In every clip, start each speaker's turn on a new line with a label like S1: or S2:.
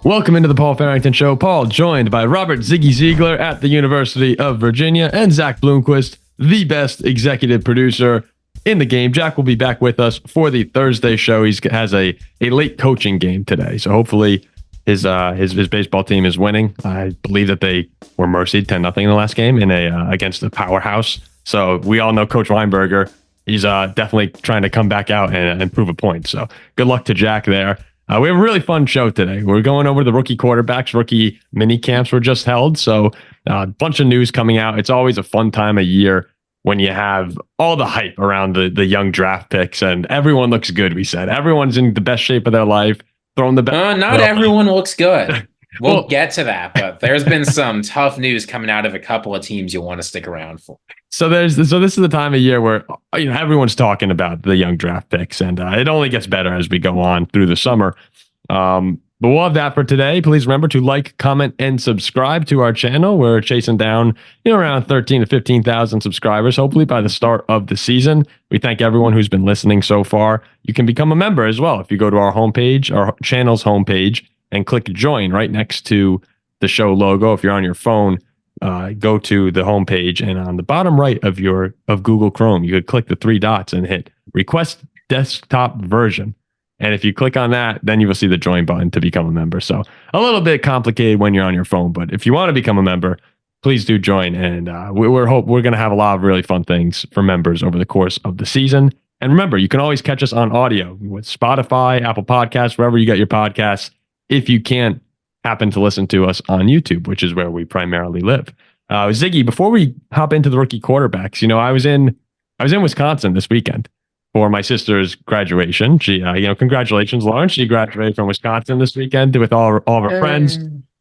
S1: Welcome into the Paul Farrington Show. Paul, joined by Robert Ziggy Ziegler at the University of Virginia and Zach Bloomquist, the best executive producer in the game. Jack will be back with us for the Thursday show. He has a late coaching game today, so hopefully his baseball team is winning. I believe that they were mercied 10-0 in the last game against the powerhouse. So we all know Coach Weinberger. He's definitely trying to come back out and prove a point. So good luck to Jack there. We have a really fun show today. We're going over the rookie quarterbacks. Rookie mini camps were just held. So a bunch of news coming out. It's always a fun time of year when you have all the hype around the young draft picks and everyone looks good, we said. Everyone's in the best shape of their life, throwing the best.
S2: Not everyone looks good. We'll get to that, but there's been some tough news coming out of a couple of teams you'll want to stick around for.
S1: So this is the time of year where everyone's talking about the young draft picks, and it only gets better as we go on through the summer. But we'll have that for today. Please remember to like, comment, and subscribe to our channel. We're chasing down around 13 to 15,000 subscribers, hopefully by the start of the season. We thank everyone who's been listening so far. You can become a member as well if you go to our homepage, our channel's homepage, and click join right next to the show logo. If you're on your phone, go to the homepage, and on the bottom right of Google Chrome, you could click the three dots and hit request desktop version. And if you click on that, then you will see the join button to become a member. So a little bit complicated when you're on your phone, but if you want to become a member, please do join. And we're going to have a lot of really fun things for members over the course of the season. And remember, you can always catch us on audio with Spotify, Apple Podcasts, wherever you get your podcasts, if you can't happen to listen to us on YouTube, which is where we primarily live. Ziggy, before we hop into the rookie quarterbacks, I was in Wisconsin this weekend for my sister's graduation. She, congratulations, Lauren. She graduated from Wisconsin this weekend with all of her friends.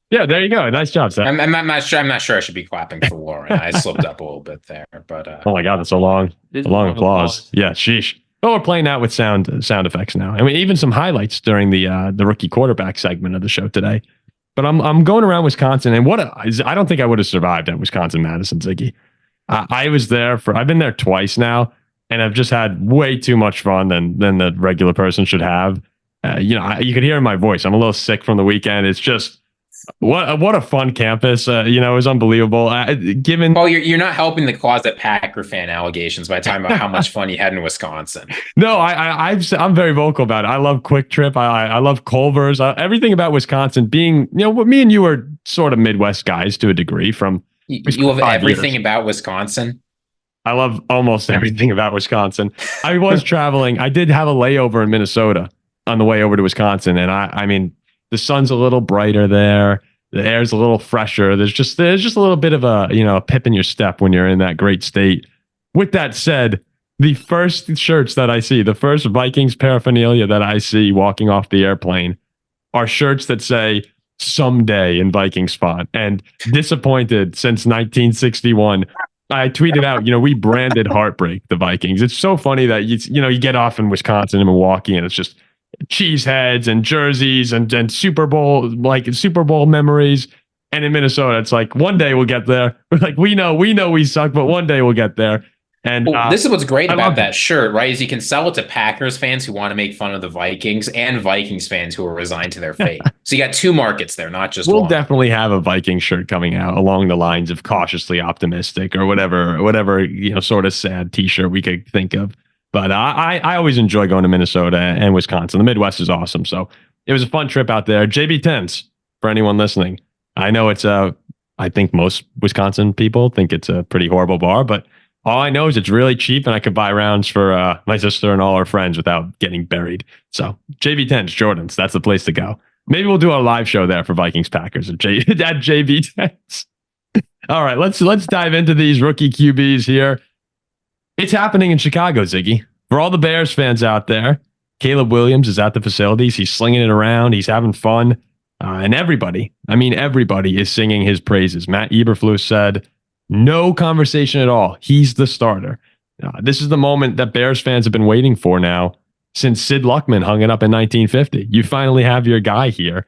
S1: Yeah, there you go. Nice job, Seth.
S2: I'm not sure I should be clapping for Lauren. I slipped up a little bit there, but
S1: oh my God, that's a long applause. Yeah, sheesh. Oh, we're playing out with sound effects now. I mean, even some highlights during the rookie quarterback segment of the show today. But I'm going around Wisconsin, and I don't think I would have survived at Wisconsin-Madison, Ziggy. I was there I've been there twice now, and I've just had way too much fun than the regular person should have. You could hear in my voice, I'm a little sick from the weekend. It's just what a fun campus. It was unbelievable.
S2: Well, you're not helping the closet Packer fan allegations by talking about how much fun you had in Wisconsin.
S1: No, I'm very vocal about it. I love Quick Trip. I love Culver's. Everything about Wisconsin being, me and you are sort of Midwest guys to a degree.
S2: You love everything about Wisconsin.
S1: I love almost everything about Wisconsin. I was traveling. I did have a layover in Minnesota on the way over to Wisconsin, and I mean, the sun's a little brighter there. The air's a little fresher. There's just a little bit of a pip in your step when you're in that great state. With that said, the first shirts that I see, the first Vikings paraphernalia that I see walking off the airplane are shirts that say "someday" in Vikings font. And disappointed since 1961. I tweeted out, we branded heartbreak the Vikings. It's so funny that you get off in Wisconsin and Milwaukee, and it's just cheese heads and jerseys and Super Bowl memories. And in Minnesota, it's like one day we'll get there. We're like, we know we suck, but one day we'll get there. And
S2: this is what's great about that shirt, right? Is you can sell it to Packers fans who want to make fun of the Vikings and Vikings fans who are resigned to their fate. So you got two markets there, not just one.
S1: We'll definitely have a Viking shirt coming out along the lines of cautiously optimistic or whatever sort of sad T-shirt we could think of. But I always enjoy going to Minnesota and Wisconsin. The Midwest is awesome. So it was a fun trip out there. JB10s, for anyone listening. I know I think most Wisconsin people think it's a pretty horrible bar, but all I know is it's really cheap and I could buy rounds for my sister and all her friends without getting buried. So JB10s, Jordans, that's the place to go. Maybe we'll do a live show there for Vikings Packers at JB10s. All right, let's dive into these rookie QBs here. It's happening in Chicago, Ziggy. For all the Bears fans out there, Caleb Williams is at the facilities. He's slinging it around. He's having fun. And everybody is singing his praises. Matt Eberflus said, no conversation at all. He's the starter. This is the moment that Bears fans have been waiting for now since Sid Luckman hung it up in 1950. You finally have your guy here.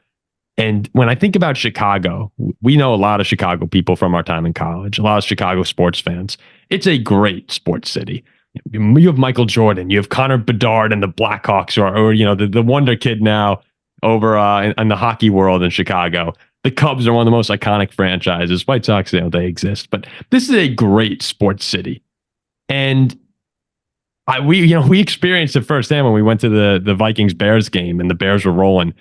S1: And when I think about Chicago, we know a lot of Chicago people from our time in college, a lot of Chicago sports fans. It's a great sports city. You have Michael Jordan, you have Connor Bedard and the Blackhawks, or the wonder kid now, over in the hockey world in Chicago. The Cubs are one of the most iconic franchises. White Sox, they exist, but this is a great sports city. And we experienced it firsthand when we went to the Vikings-Bears game and the Bears were rolling.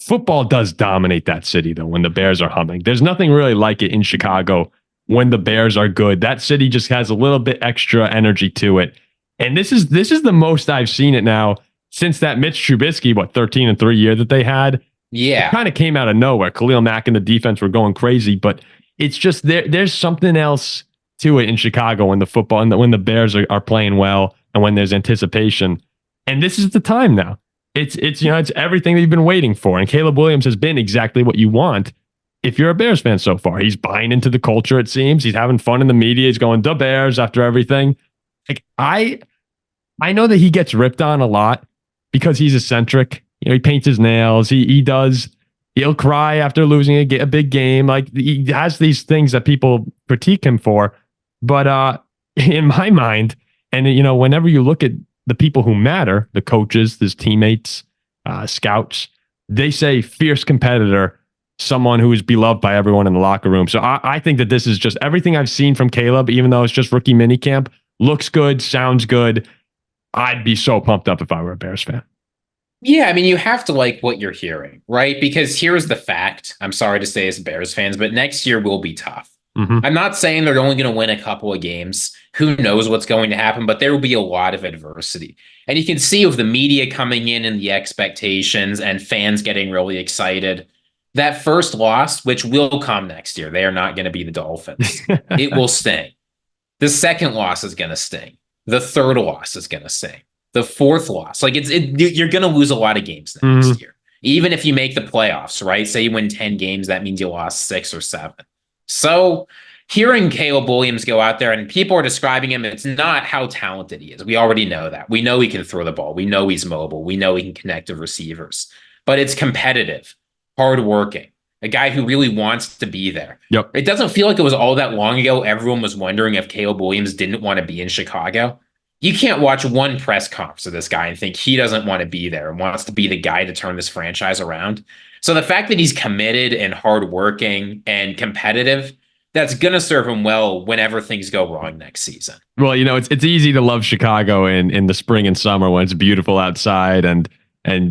S1: Football does dominate that city, though, when the Bears are humming. There's nothing really like it in Chicago when the Bears are good. That city just has a little bit extra energy to it. And this is the most I've seen it now since that Mitch Trubisky, 13-3 year that they had.
S2: Yeah.
S1: It kind of came out of nowhere. Khalil Mack and the defense were going crazy, but it's just there's something else to it in Chicago when the football and when the Bears are playing well and when there's anticipation. And this is the time now. It's everything that you've been waiting for. And Caleb Williams has been exactly what you want if you're a Bears fan so far. He's buying into the culture, it seems. He's having fun in the media. He's going, the Bears after everything. Like I know that he gets ripped on a lot because he's eccentric. He paints his nails. He'll cry after losing a big game. Like he has these things that people critique him for. But in my mind, and whenever you look at the people who matter, the coaches, his teammates, scouts, they say fierce competitor, someone who is beloved by everyone in the locker room. So I think that this is just everything I've seen from Caleb, even though it's just rookie minicamp, looks good, sounds good. I'd be so pumped up if I were a Bears fan.
S2: Yeah, I mean, you have to like what you're hearing, right? Because here's the fact. I'm sorry to say as Bears fans, but next year will be tough. Mm-hmm. I'm not saying they're only going to win a couple of games. Who knows what's going to happen, but there will be a lot of adversity. And you can see with the media coming in and the expectations and fans getting really excited. That first loss, which will come next year, they are not going to be the Dolphins. It will sting. The second loss is going to sting. The third loss is going to sting. The fourth loss, you're going to lose a lot of games next year. Even if you make the playoffs, right? Say you win 10 games, that means you lost 6 or 7. So hearing Caleb Williams go out there and people are describing him, it's not how talented he is. We already know that. We know he can throw the ball. We know he's mobile. We know he can connect with receivers. But it's competitive, hardworking, a guy who really wants to be there.
S1: Yep.
S2: It doesn't feel like it was all that long ago. Everyone was wondering if Caleb Williams didn't want to be in Chicago. You can't watch one press conference of this guy and think he doesn't want to be there and wants to be the guy to turn this franchise around. So the fact that he's committed and hardworking and competitive, that's going to serve him well whenever things go wrong next season.
S1: Well, it's easy to love Chicago in the spring and summer when it's beautiful outside and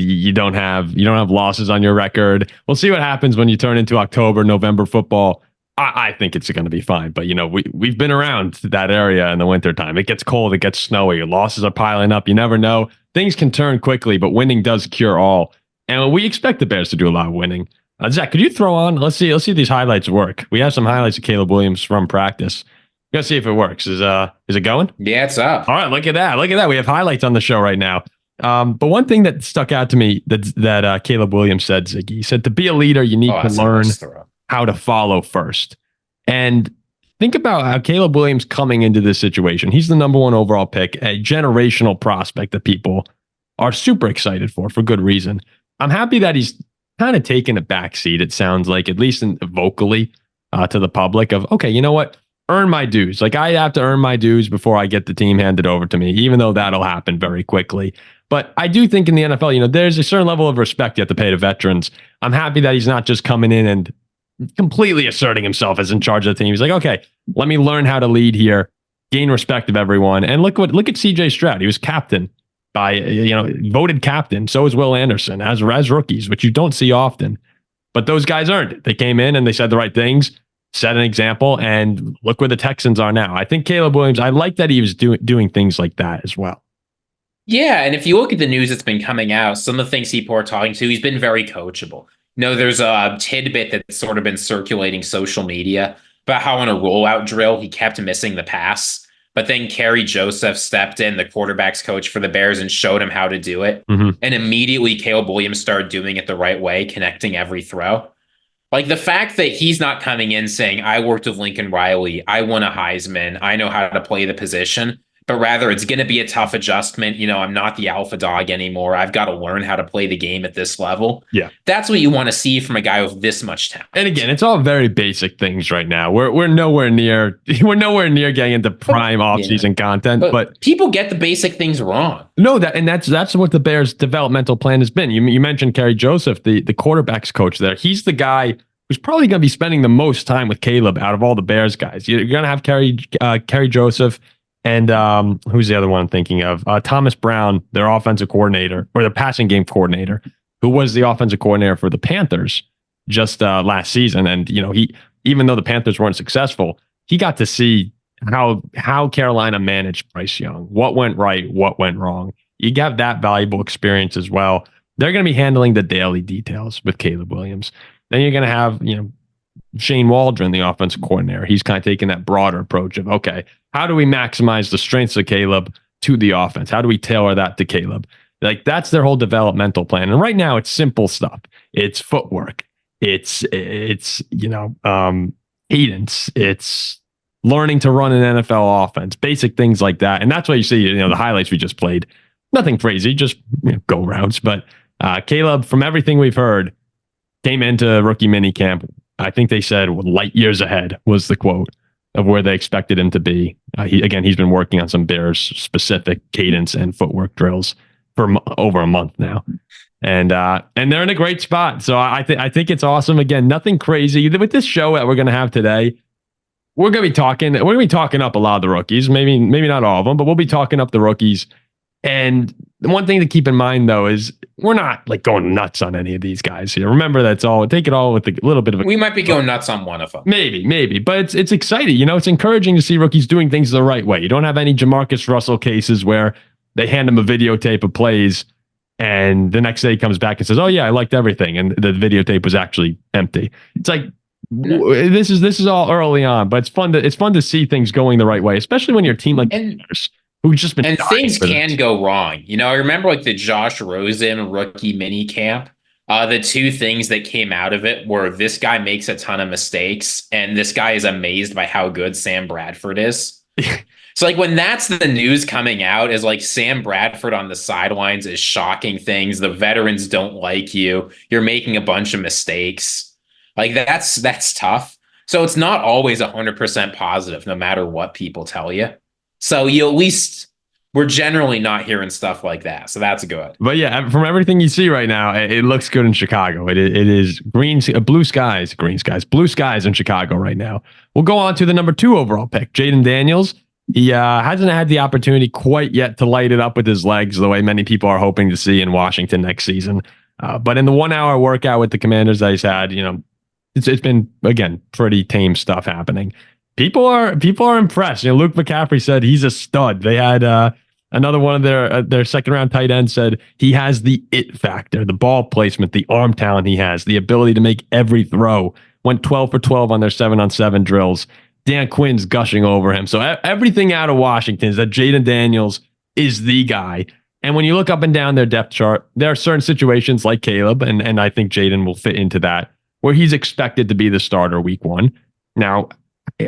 S1: you don't have losses on your record. We'll see what happens when you turn into October, November football. I think it's going to be fine. But, we've been around that area in the wintertime. It gets cold. It gets snowy. Losses are piling up. You never know. Things can turn quickly, but winning does cure all. And we expect the Bears to do a lot of winning. Zach, could you throw on? Let's see these highlights work. We have some highlights of Caleb Williams from practice. We got to see if it works. Is it going?
S2: Yeah, it's up.
S1: All right, look at that. We have highlights on the show right now. But one thing that stuck out to me that Caleb Williams said, Ziggy, he said, to be a leader, you need to learn how to follow first. And think about how Caleb Williams coming into this situation. He's the number 1 overall pick, a generational prospect that people are super excited for good reason. I'm happy that he's kind of taken a backseat, it sounds like, at least vocally to the public of, okay, you know what? Earn my dues. Like I have to earn my dues before I get the team handed over to me, even though that'll happen very quickly. But I do think in the NFL, there's a certain level of respect you have to pay to veterans. I'm happy that he's not just coming in and completely asserting himself as in charge of the team. He's like, okay, let me learn how to lead here, gain respect of everyone. And look at CJ Stroud. He was captain by, voted captain. So is Will Anderson as rookies, which you don't see often. But those guys earned it. They came in and they said the right things, set an example, and look where the Texans are now. I think Caleb Williams, I like that he was doing things like that as well.
S2: Yeah, and if you look at the news that's been coming out, some of the things people are talking to, he's been very coachable. There's a tidbit that's sort of been circulating social media about how on a rollout drill, he kept missing the pass. But then Kerry Joseph stepped in, the quarterback's coach for the Bears, and showed him how to do it. Mm-hmm. And immediately Caleb Williams started doing it the right way, connecting every throw. Like the fact that he's not coming in saying, I worked with Lincoln Riley, I won a Heisman, I know how to play the position. but rather it's going to be a tough adjustment. I'm not the alpha dog anymore. I've got to learn how to play the game at this level.
S1: Yeah.
S2: That's what you want to see from a guy with this much talent.
S1: And again, it's all very basic things right now. We're nowhere near getting into prime offseason content, but
S2: people get the basic things wrong.
S1: No, that's what the Bears' developmental plan has been. You mentioned Kerry Joseph, the quarterback's coach there. He's the guy who's probably going to be spending the most time with Caleb out of all the Bears guys. You're going to have Kerry Joseph and who's the other one I'm thinking of? Thomas Brown, their offensive coordinator, or the passing game coordinator, who was the offensive coordinator for the Panthers just last season. And he, even though the Panthers weren't successful, he got to see how Carolina managed Bryce Young, what went right, what went wrong. You have that valuable experience as well. They're going to be handling the daily details with Caleb Williams. Then you're going to have, Shane Waldron, the offensive coordinator. He's kind of taking that broader approach of, okay, how do we maximize the strengths of Caleb to the offense? How do we tailor that to Caleb? Like, that's their whole developmental plan. And right now it's simple stuff. It's footwork. It's cadence. It's learning to run an NFL offense, basic things like that. And that's why you see, the highlights we just played. Nothing crazy, just go routes. But Caleb, from everything we've heard, came into rookie minicamp. I think they said light years ahead was the quote of where they expected him to be. He's been working on some Bears specific cadence and footwork drills for over a month now. And they're in a great spot. So I think it's awesome. Again, nothing crazy with this show that we're going to have today. We're going to be talking up a lot of the rookies, maybe not all of them, but we'll be talking up the rookies. And the one thing to keep in mind, though, is we're not like going nuts on any of these guys here. Remember, take it all with a little bit of
S2: we might be going nuts on one of them.
S1: Maybe, but it's exciting. It's encouraging to see rookies doing things the right way. You don't have any Jamarcus Russell cases where they hand him a videotape of plays and the next day he comes back and says, "Oh yeah, I liked everything," and the videotape was actually empty. It's like this is all early on, but it's fun to see things going the right way, especially when your team who's just been,
S2: and things can go wrong. I remember like the Josh Rosen rookie mini camp. The two things that came out of it were this guy makes a ton of mistakes, and this guy is amazed by how good Sam Bradford is. So like when that's the news coming out, is like Sam Bradford on the sidelines is shocking things. The veterans don't like you. You're making a bunch of mistakes. Like that's tough. So it's not always 100% positive, no matter what people tell you. So we're generally not hearing stuff like that. So that's good.
S1: But yeah, from everything you see right now, it looks good in Chicago. It is blue skies in Chicago right now. We'll go on to the number 2 overall pick, Jayden Daniels. He hasn't had the opportunity quite yet to light it up with his legs the way many people are hoping to see in Washington next season. But in the 1-hour workout with the Commanders that he's had, it's been, again, pretty tame stuff happening. People are impressed. Luke McCaffrey said he's a stud. They had another one of their second round tight ends said he has the it factor, the ball placement, the arm talent he has, the ability to make every throw. Went 12 for 12 on their 7-on-7 drills. Dan Quinn's gushing over him. So everything out of Washington is that Jayden Daniels is the guy. And when you look up and down their depth chart, there are certain situations like Caleb, and I think Jayden will fit into that, where he's expected to be the starter week 1. Now,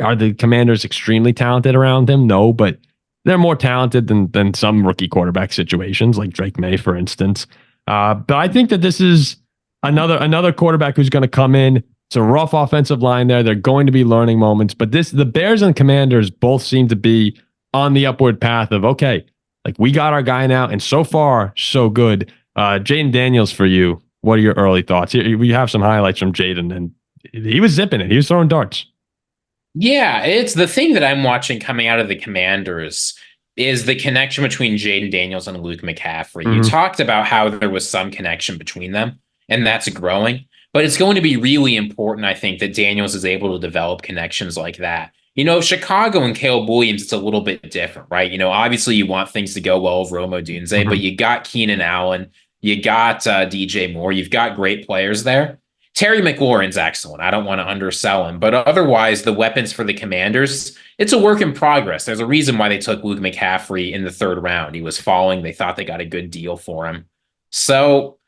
S1: are the Commanders extremely talented around him? No, but they're more talented than some rookie quarterback situations, like Drake Maye, for instance. But I think that this is another quarterback who's going to come in. It's a rough offensive line there. They're going to be learning moments, but the Bears and Commanders both seem to be on the upward path of, okay, like we got our guy now, and so far, so good. Jayden Daniels, for you, what are your early thoughts? We have some highlights from Jayden, and he was zipping it. He was throwing darts.
S2: Yeah, it's the thing that I'm watching coming out of the Commanders is the connection between Jayden Daniels and Luke McCaffrey. Mm-hmm. You talked about how there was some connection between them, and that's growing. But it's going to be really important, I think, that Daniels is able to develop connections like that. Chicago and Caleb Williams, it's a little bit different, right? Obviously you want things to go well with Rome Odunze, mm-hmm. but you got Keenan Allen, you got DJ Moore, you've got great players there. Terry McLaurin's excellent. I don't want to undersell him, but otherwise the weapons for the Commanders, it's a work in progress. There's a reason why they took Luke McCaffrey in the 3rd round. He was falling. They thought they got a good deal for him. So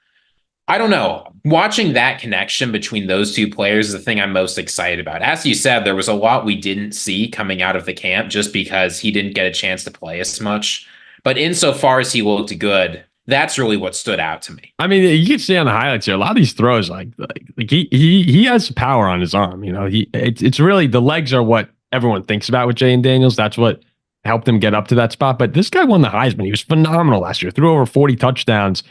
S2: I don't know. Watching that connection between those two players is the thing I'm most excited about. As you said, there was a lot we didn't see coming out of the camp just because he didn't get a chance to play as much. But insofar as he looked good, that's really what stood out to me.
S1: I mean, you can see on the highlights here, a lot of these throws, like he has power on his arm. You know, it's really the legs are what everyone thinks about with Jayden Daniels. That's what helped him get up to that spot. But this guy won the Heisman. He was phenomenal last year. Threw over 40 touchdowns.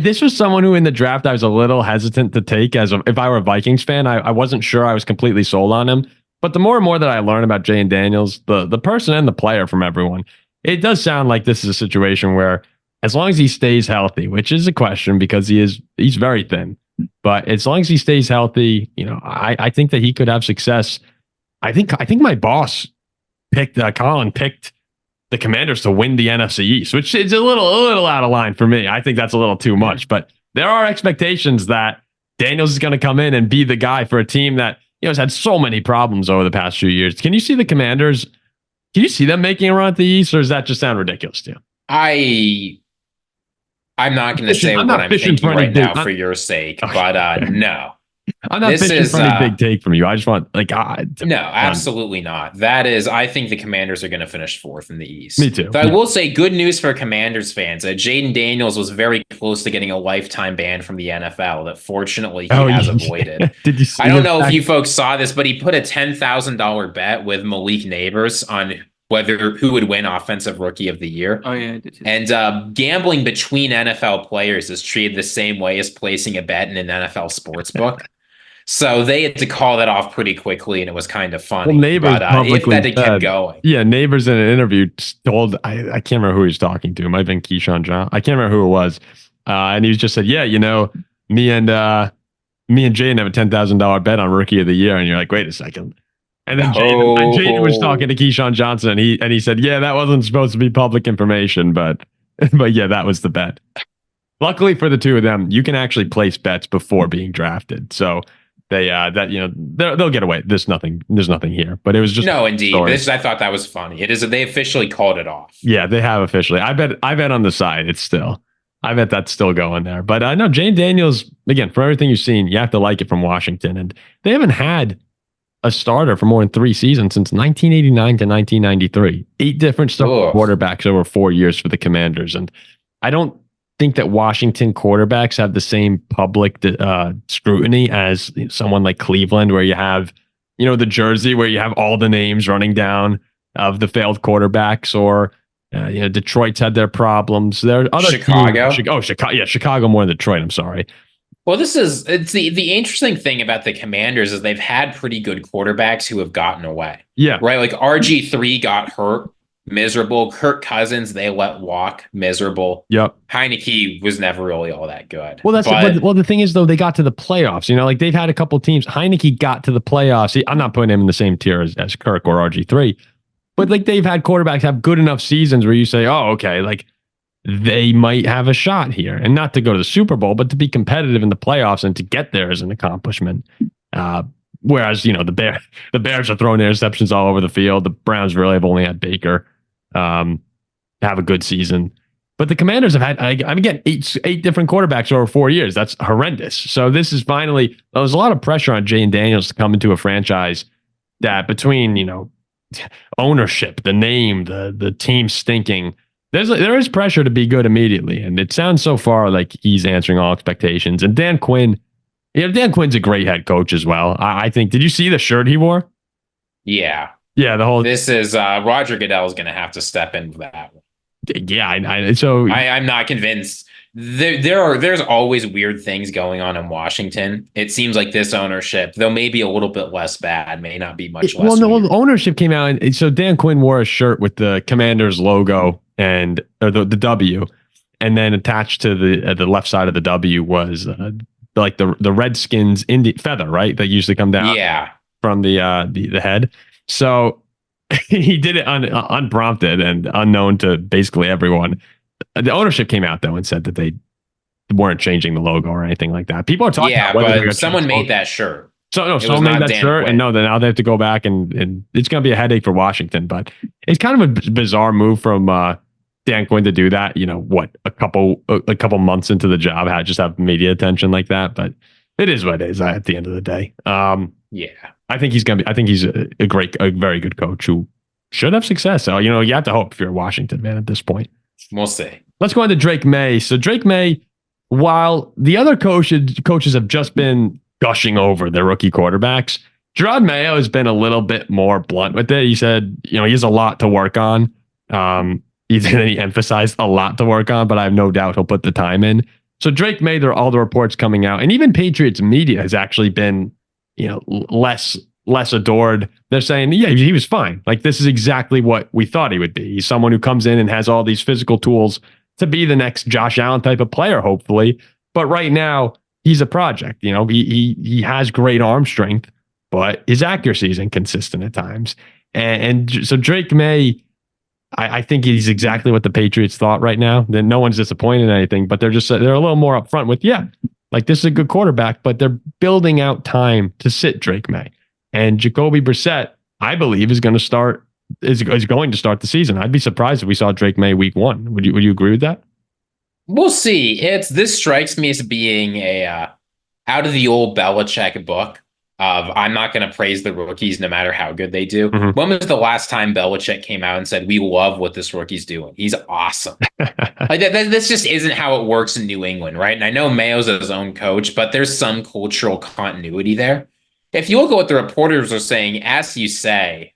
S1: This was someone who in the draft I was a little hesitant to take if I were a Vikings fan. I wasn't sure I was completely sold on him. But the more and more that I learn about Jayden Daniels, the person and the player from everyone, it does sound like this is a situation where as long as he stays healthy, which is a question because he's very thin, but as long as he stays healthy, you know, I think that he could have success. I think my boss picked Colin picked the Commanders to win the NFC East, which is a little out of line for me. I think that's a little too much, but there are expectations that Daniels is going to come in and be the guy for a team that, you know, has had so many problems over the past few years. Can you see the Commanders? Can you see them making a run at the East, or does that just sound ridiculous to you?
S2: I'm not going to say what I'm thinking right now for your sake, but no.
S1: I'm not fishing for any big take from you. I just want
S2: no, absolutely not. I think the Commanders are going to finish fourth in the East.
S1: Me too.
S2: So I will say good news for Commanders fans. Jayden Daniels was very close to getting a lifetime ban from the NFL that fortunately he has avoided.
S1: Did you see
S2: I don't know if you folks saw this, but he put a $10,000 bet with Malik Neighbors on who would win Offensive Rookie of the Year.
S3: Oh, yeah, I did.
S2: And gambling between NFL players is treated the same way as placing a bet in an NFL sports book. So they had to call that off pretty quickly, and it was kind of funny.
S1: Well, Neighbors publicly
S2: if that kept going.
S1: Yeah, Neighbors in an interview told, I can't remember who he was talking to. It might have been Keyshawn John. I can't remember who it was. And he just said, yeah, you know, me and Jayden have a $10,000 bet on Rookie of the Year. And you're like, wait a second. And then Jayden was talking to Keyshawn Johnson, and he said, yeah, that wasn't supposed to be public information, but yeah, that was the bet. Luckily for the two of them, you can actually place bets before being drafted. So they'll get away. There's nothing here, but it was just
S2: no, indeed. I thought that was funny. It is they officially called it off.
S1: Yeah, they have officially. I bet on the side. I bet that's still going there. But I know Jayden Daniels, again, for everything you've seen, you have to like it from Washington, and they haven't had a starter for more than 3 seasons since 1989 to 1993. 8 different quarterbacks over 4 years for the Commanders, and I don't think that Washington quarterbacks have the same public scrutiny as someone like Cleveland, where you have, you know, the jersey where you have all the names running down of the failed quarterbacks, or you know, Detroit's had their problems. There are other
S2: Chicago.
S1: Chicago. Yeah, Chicago more than Detroit. I'm sorry.
S2: Well, it's the interesting thing about the Commanders is they've had pretty good quarterbacks who have gotten away.
S1: Yeah.
S2: Right. Like RG3 got hurt. Miserable. Kirk Cousins, they let walk. Miserable.
S1: Yep.
S2: Heineke was never really all that good.
S1: Well, the thing is, though, they got to the playoffs. You know, like they've had a couple teams. Heineke got to the playoffs. I'm not putting him in the same tier as Kirk or RG3, but like they've had quarterbacks have good enough seasons where you say, oh, okay, like they might have a shot here, and not to go to the Super Bowl, but to be competitive in the playoffs and to get there is an accomplishment. Whereas, you know, the Bears are throwing interceptions all over the field. The Browns really have only had Baker have a good season, but the Commanders have had, again, eight different quarterbacks over 4 years. That's horrendous. So this is finally, there's a lot of pressure on Jayden Daniels to come into a franchise that, between, you know, ownership, the name, the team stinking, there is pressure to be good immediately. And it sounds so far like he's answering all expectations. And Dan Quinn's a great head coach as well. I think, did you see the shirt he wore?
S2: Yeah.
S1: Yeah, this
S2: is Roger Goodell is going to have to step into that one.
S1: Yeah,
S2: I'm not convinced. There's always weird things going on in Washington. It seems like this ownership, though maybe a little bit less bad, may not be much less. Well, no,
S1: the ownership came out, and so Dan Quinn wore a shirt with the Commanders logo or the W, and then attached to the left side of the W was like the Redskins feather, right? That usually come down from the head. So he did it unprompted and unknown to basically everyone. The ownership came out though and said that they weren't changing the logo or anything like that. People are talking about whether
S2: but someone made that shirt.
S1: Someone made that shirt, Quinn. And now they have to go back and it's going to be a headache for Washington. But it's kind of a bizarre move from Dan Quinn to do that, a couple months into the job, just have media attention like that. But it is what it is at the end of the day.
S2: Yeah.
S1: I think he's a very good coach who should have success. So, you have to hope if you're Washington, man, at this point.
S2: We'll see.
S1: Let's go on to Drake Maye. So Drake Maye, while the other coaches have just been gushing over their rookie quarterbacks, Gerard Mayo has been a little bit more blunt with it. He said, he has a lot to work on. He emphasized a lot to work on, but I have no doubt he'll put the time in. So Drake Maye, there are all the reports coming out, and even Patriots media has actually been, less adored. They're saying, yeah, he was fine. Like, this is exactly what we thought he would be. He's someone who comes in and has all these physical tools to be the next Josh Allen type of player, hopefully. But right now, he's a project. He has great arm strength, but his accuracy is inconsistent at times. And so Drake Maye, I think he's exactly what the Patriots thought right now. Then no one's disappointed in anything, but they're a little more upfront with, like, this is a good quarterback, but they're building out time to sit Drake Maye. And Jacoby Brissett, I believe, is going to start the season. I'd be surprised if we saw Drake Maye week 1. Would you agree with that?
S2: We'll see. This strikes me as being a out of the old Belichick book of, I'm not going to praise the rookies no matter how good they do. Mm-hmm. When was the last time Belichick came out and said, we love what this rookie's doing? He's awesome. Like this just isn't how it works in New England, right? And I know Mayo's his own coach, but there's some cultural continuity there. If you look at what the reporters are saying, as you say,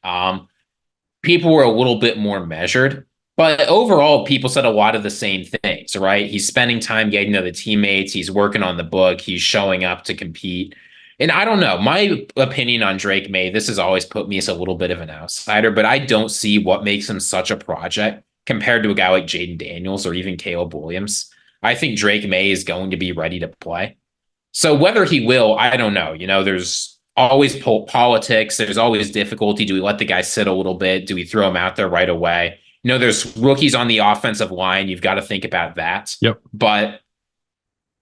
S2: people were a little bit more measured. But overall, people said a lot of the same things, right? He's spending time getting to the teammates. He's working on the book. He's showing up to compete. And I don't know, my opinion on Drake Maye, this has always put me as a little bit of an outsider, but I don't see what makes him such a project compared to a guy like Jayden Daniels or even Caleb Williams. I think Drake Maye is going to be ready to play. So whether he will, I don't know. There's always politics. There's always difficulty. Do we let the guy sit a little bit? Do we throw him out there right away? There's rookies on the offensive line. You've got to think about that.
S1: Yep.
S2: But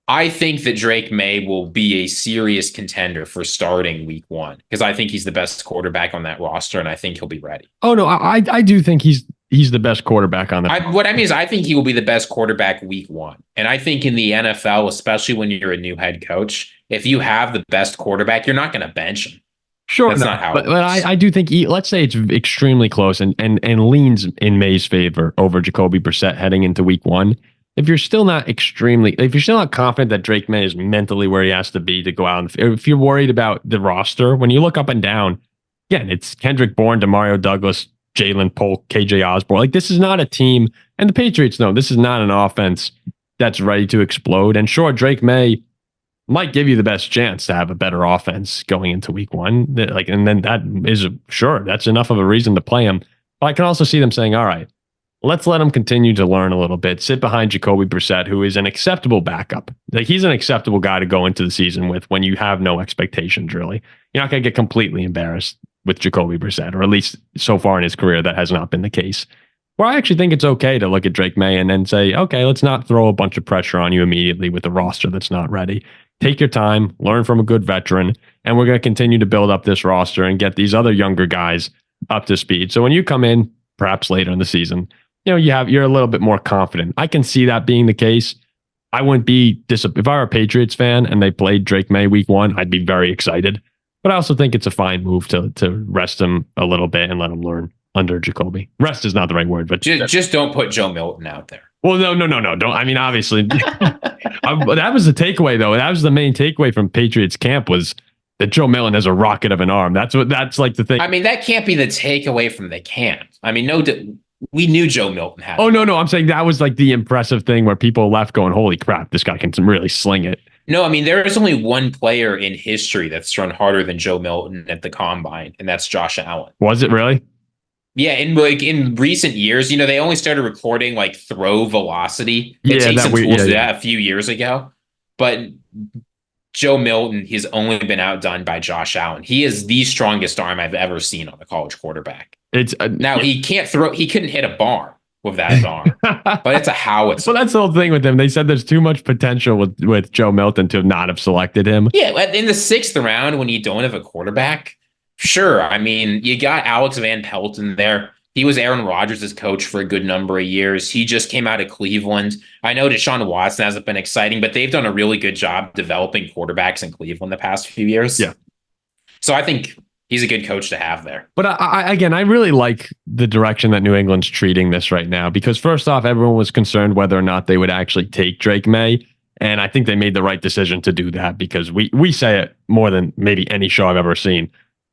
S2: I think that Drake Maye will be a serious contender for starting week 1 because I think he's the best quarterback on that roster, and I think he'll be ready.
S1: Oh, no, I do think he's the best quarterback on that.
S2: What I mean is I think he will be the best quarterback week 1. And I think in the NFL, especially when you're a new head coach, if you have the best quarterback, you're not going to bench him.
S1: Sure,
S2: that's not how it works.
S1: But I do think, let's say it's extremely close and leans in Maye's favor over Jacoby Brissett heading into week 1. If you're still not confident that Drake Maye is mentally where he has to be to go out, if you're worried about the roster, when you look up and down, again, it's Kendrick Bourne, Demario Douglas, Jalen Polk, KJ Osborne. Like, this is not a team, and the Patriots know this is not an offense that's ready to explode. And sure, Drake Maye might give you the best chance to have a better offense going into week 1. And then that's enough of a reason to play him. But I can also see them saying, all right, let's let him continue to learn a little bit, sit behind Jacoby Brissett, who is an acceptable backup. Like, he's an acceptable guy to go into the season with when you have no expectations, really. You're not going to get completely embarrassed with Jacoby Brissett, or at least so far in his career, that has not been the case. Where I actually think it's okay to look at Drake Maye and then say, okay, let's not throw a bunch of pressure on you immediately with a roster that's not ready. Take your time, learn from a good veteran, and we're going to continue to build up this roster and get these other younger guys up to speed. So when you come in, perhaps later in the season, you're a little bit more confident. I can see that being the case. I wouldn't be if I were a Patriots fan and they played Drake Maye week 1, I'd be very excited. But I also think it's a fine move to rest him a little bit and let him learn under Jacoby. Rest is not the right word, but
S2: just don't put Joe Milton out there.
S1: Well, no. Don't. I mean, obviously, that was the takeaway, though. That was the main takeaway from Patriots camp, was that Joe Milton has a rocket of an arm. That's like the thing.
S2: I mean, that can't be the takeaway from the camp. I mean, we knew Joe Milton had.
S1: Oh, no. I'm saying that was like the impressive thing where people left going, holy crap, this guy can really sling it.
S2: No, I mean, there is only one player in history that's thrown harder than Joe Milton at the combine, and that's Josh Allen.
S1: Was it really?
S2: Yeah, in recent years, they only started recording like throw velocity. It takes some tools to that a few years ago. But Joe Milton, he's only been outdone by Josh Allen. He is the strongest arm I've ever seen on a college quarterback. Now he can't throw. He couldn't hit a barn with that arm, but it's a howitzer.
S1: So that's the whole thing with him. They said there's too much potential with Joe Milton to not have selected him.
S2: Yeah, in the 6th round when you don't have a quarterback. Sure. I mean, you got Alex Van Pelt in there. He was Aaron Rodgers' coach for a good number of years. He just came out of Cleveland. I know Deshaun Watson hasn't been exciting, but they've done a really good job developing quarterbacks in Cleveland the past few years.
S1: Yeah.
S2: So I think he's a good coach to have there.
S1: But I really like the direction that New England's treating this right now, because first off, everyone was concerned whether or not they would actually take Drake Maye. And I think they made the right decision to do that, because we say it more than maybe any show I've ever seen.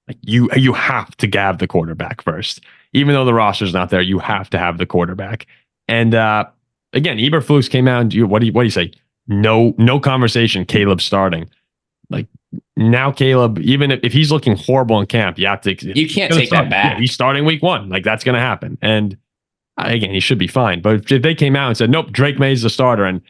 S1: Like you have to have the quarterback first. Even though the roster's not there, you have to have the quarterback. And again, Eberflus came out and what do you say? No conversation. Caleb starting. Like now, Caleb, even if he's looking horrible in camp, you
S2: can't take that back.
S1: Yeah, he's starting week 1. Like that's going to happen. And again, he should be fine. But if they came out and said, nope, Drake Maye's the starter, and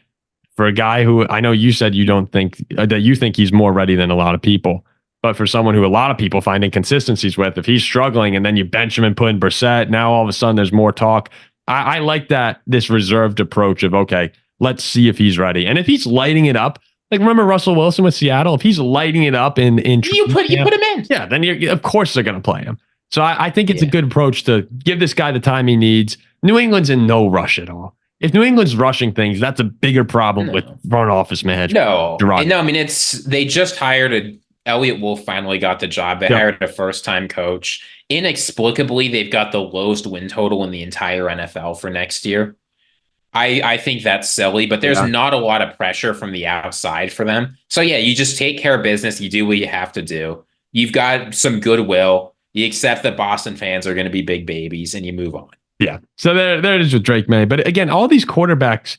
S1: for a guy who I know you said you don't think that you think he's more ready than a lot of people. But for someone who a lot of people find inconsistencies with, if he's struggling and then you bench him and put in Brissett, now all of a sudden there's more talk. I like this reserved approach of, okay, let's see if he's ready. And if he's lighting it up, like remember Russell Wilson with Seattle? If he's lighting it up in
S2: you put him in.
S1: Yeah, then of course they're going to play him. So I think it's a good approach to give this guy the time he needs. New England's in no rush at all. If New England's rushing things, that's a bigger problem with front office management.
S2: No, I mean, they just hired Elliott Wolf finally got the job. They hired a first-time coach. Inexplicably, they've got the lowest win total in the entire NFL for next year. I think that's silly, but there's not a lot of pressure from the outside for them. So, you just take care of business. You do what you have to do. You've got some goodwill. You accept that Boston fans are going to be big babies, and you move on.
S1: Yeah. So there it is with Drake Maye. But again, all these quarterbacks,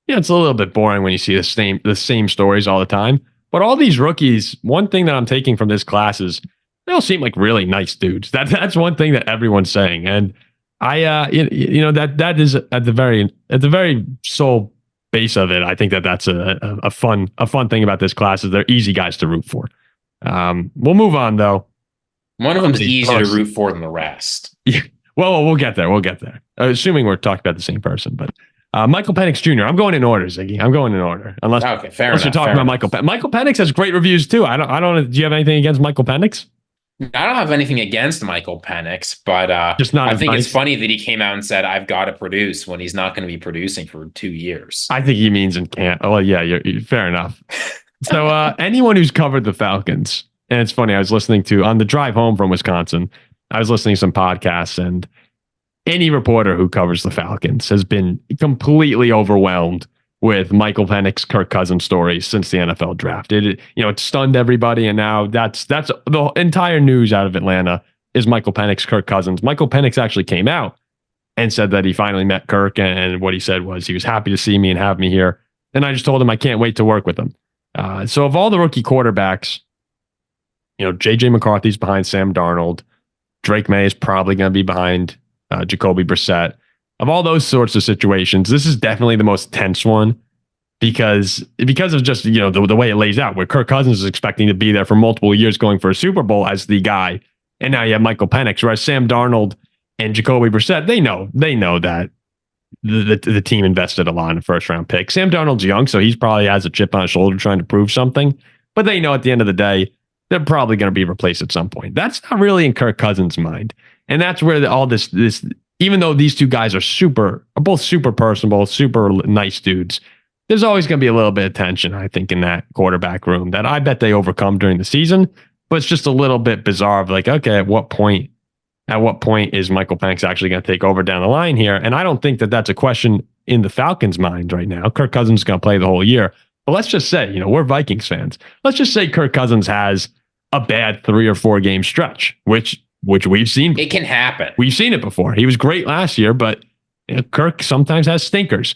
S1: it's a little bit boring when you see the same stories all the time. But all these rookies, one thing that I'm taking from this class is they all seem like really nice dudes. That's one thing that everyone's saying, and I, that is at the very soul base of it. I think that's a fun thing about this class is they're easy guys to root for. We'll move on though.
S2: One of them is easier to root for than the rest.
S1: Yeah. Well, we'll get there. Assuming we're talking about the same person, but. Michael Penix Jr. I'm going in order, Ziggy. I'm going in order. Unless you're talking about Michael Penix. Michael Penix has great reviews too. I don't. Do you have anything against Michael Penix?
S2: I don't have anything against Michael Penix, but
S1: just not.
S2: I think it's funny that he came out and said, "I've got to produce" when he's not going to be producing for 2 years.
S1: I think he means in camp. Oh yeah, you're fair enough. So anyone who's covered the Falcons, and it's funny. I was listening to on the drive home from Wisconsin. I was listening to some podcasts and. Any reporter who covers the Falcons has been completely overwhelmed with Michael Penix, Kirk Cousins stories since the NFL draft. It stunned everybody, and now that's the entire news out of Atlanta is Michael Penix, Kirk Cousins. Michael Penix actually came out and said that he finally met Kirk, and what he said was he was happy to see me and have me here. And I just told him I can't wait to work with him. So of all the rookie quarterbacks, JJ McCarthy's behind Sam Darnold. Drake Maye is probably going to be behind Jacoby Brissett. Of all those sorts of situations, this is definitely the most tense one because of just the way it lays out, where Kirk Cousins is expecting to be there for multiple years, going for a Super Bowl as the guy, and now you have Michael Penix, whereas Sam Darnold and Jacoby Brissett, they know that the team invested a lot in a first round pick. Sam Darnold's young, so he's probably has a chip on his shoulder trying to prove something, but they know at the end of the day they're probably going to be replaced at some point. That's not really in Kirk Cousins' mind. And that's where all this, even though these two guys are both super personable, super nice dudes, there's always going to be a little bit of tension, I think, in that quarterback room that I bet they overcome during the season. But it's just a little bit bizarre of like, okay, at what point is Michael Penix actually going to take over down the line here? And I don't think that that's a question in the Falcons' mind right now. Kirk Cousins is going to play the whole year. But let's just say, we're Vikings fans. Let's just say Kirk Cousins has a bad 3 or 4 game stretch, which we've seen.
S2: It can happen.
S1: We've seen it before. He was great last year, but Kirk sometimes has stinkers.